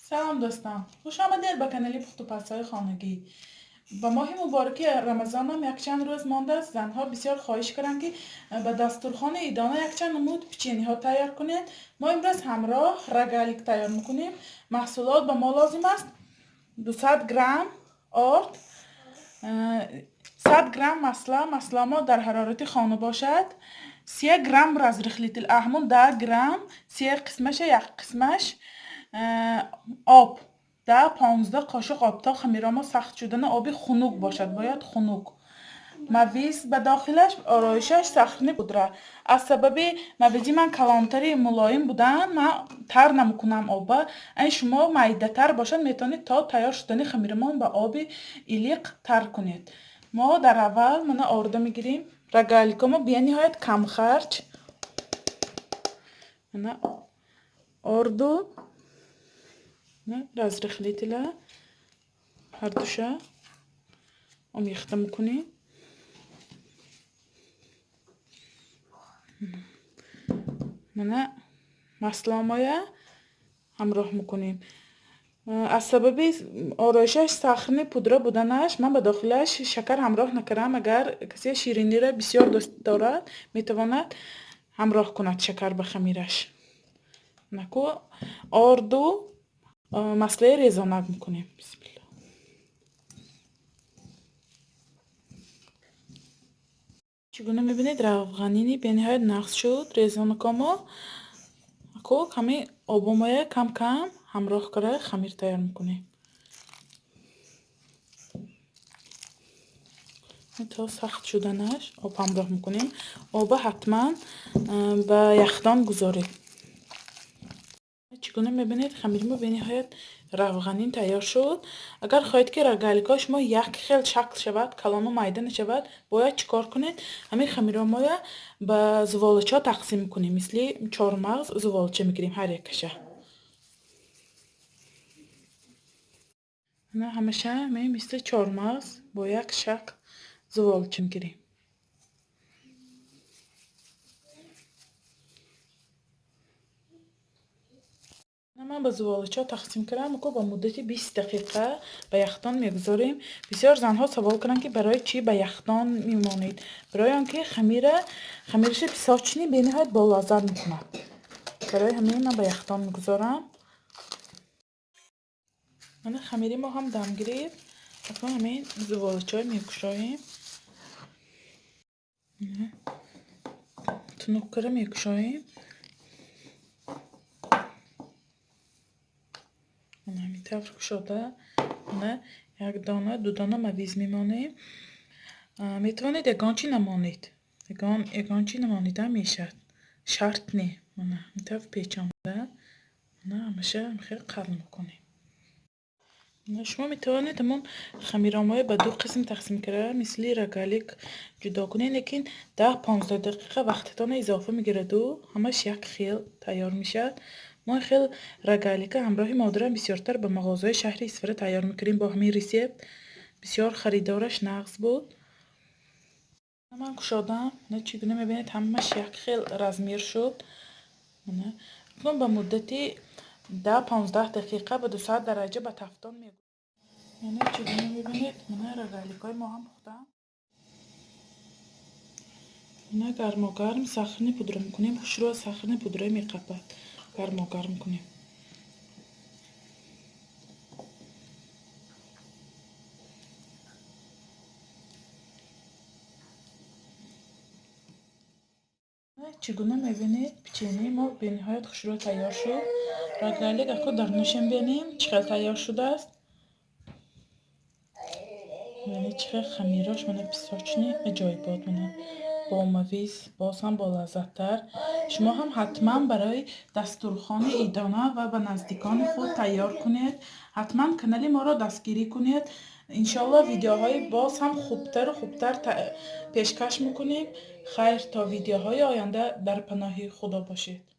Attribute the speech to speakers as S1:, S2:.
S1: سلام دوستان، خوش آمدید به کانال پخت و پزهای خانگی. با ماه مبارک رمضان هم یک چند روز مانده است. زنها بسیار خواهش کردند که به دسترخوان ایدانه یک چند نمود پیچینی ها تیار کنید. ما امروز همراه رگالیک تیار میکنیم. محصولات به ما لازم است 200 گرم آرد، 100 گرم مسله ما در حرارت خانه باشد، 3 گرم از رخلیت الاحمر، 10 گرم، 3 قسمش، یک قسمش آب، 15 قاشق آب. تا خمیر ما سخت شدن آبی خنک باشد، باید خنک. مویز به داخلش، آرایشش سخنی پودره. از سبب مویزی من کلانتری ملایم بودن، من تر نمیکنم آب. این شما مایده تر باشد میتونید تا تیار شدن خمیرمان به آب ایلیق تر کنید. ما در اول من آرده میگیریم. رگالیکمو به نهایت کم خرج من آردو از رخلیتله هر دوشه آمیخته میکنیم. من مسلامای همراه میکنیم. از سبب آرایشش سخنی پودره بودنش من به داخلش شکر همراه نکردم. اگر کسی شیرینی را بسیار دوست دارد میتواند همراه کند شکر به خمیرش. نکو آردو مسله ریزانک میکنیم. بسم الله. چگونه میبینید روغنینی به نهایت نقص شد. ریزانکامو اکو کمی آبامایه کم کم همراه کرده خمیر تیار میکنیم تا سخت شدنش. آب همراه میکنیم. آب حتما به یخدان گذارید. چگونه میبینید خمیرمو به نهایت روغنین تیار شد. اگر خواهید که رگالیکا شما یک خیل شکل شود، کلانو مایده نشود، باید چیکار کنید؟ همین خمیرمو به زوالچا تقسیم کنیم. مثل چهارمغز زوالچه میگیریم هر یکشه. نه همیشه مثل چهارمغز با یک شکل زوالچه میگیریم. من به زوالچا تقسیم کردم که با مدت 20 دقیقه به یخدان میگذاریم. بسیار زنها سوال کردن که برای چی به یخدان میمانید؟ برای آنکه خمیرش پیساچنی به نهایت بالازر میکند. برای همین من به یخدان میگذارم. من خمیری ما هم دم گرفت. اکنون همین زوالچای میکشاییم. تنوکره میکشاییم. همین طور شده. نه یک دانه دو دانه مویز میمانیم. میتوانید یگانچی نمانید. یگانچی نمانیده میشد. شرط نی. من میتونم پیچانده. نه همیشه خیلی قرن میکنیم. شما میتوانید همون خمیرامای به دو قسم تقسیم کرده مثل رگالیک جدا کنید، لیکن 10-15 دقیقه وقتتان اضافه میگیرد و همش یک خیل تیار میشد. ما خیل رگالیک همراه مادرم بسیارتر به مغازه شهر اصفهان تیار میکردیم. با همین ریسیپت بسیار خریدارش نغز بود. من کشادم. نه چگونه میبینید همش یک خیل رزمیر شد. نه اکنون به مدتی 10-15 دقیقه به 200 درجه به تفتان میگذارم. یعنی چگونه میبینید من رگالیکای ما هم پختم. نه گرم سخنی پودره میکنیم. شروع سخنی پودره میقپد. گرم میکنیم. چگونه میبینید پیچینی ما به نهایت خوشرو تیار شد. رگالیک اکو در نشون بینیم چقدر تیار شده است. یعنی چقدر خمیراش من پیساچنی عجایبات منه. با مویز باز هم با لذت تر. شما هم حتما برای دسترخوان ایدانه و به نزدیکان خود تیار کنید. حتما کانال ما را دستگیری کنید. انشالله ویدیوهای باز هم خوبتر و خوبتر پیشکش میکنیم. خیر تا ویدیوهای آینده در پناه خدا باشید.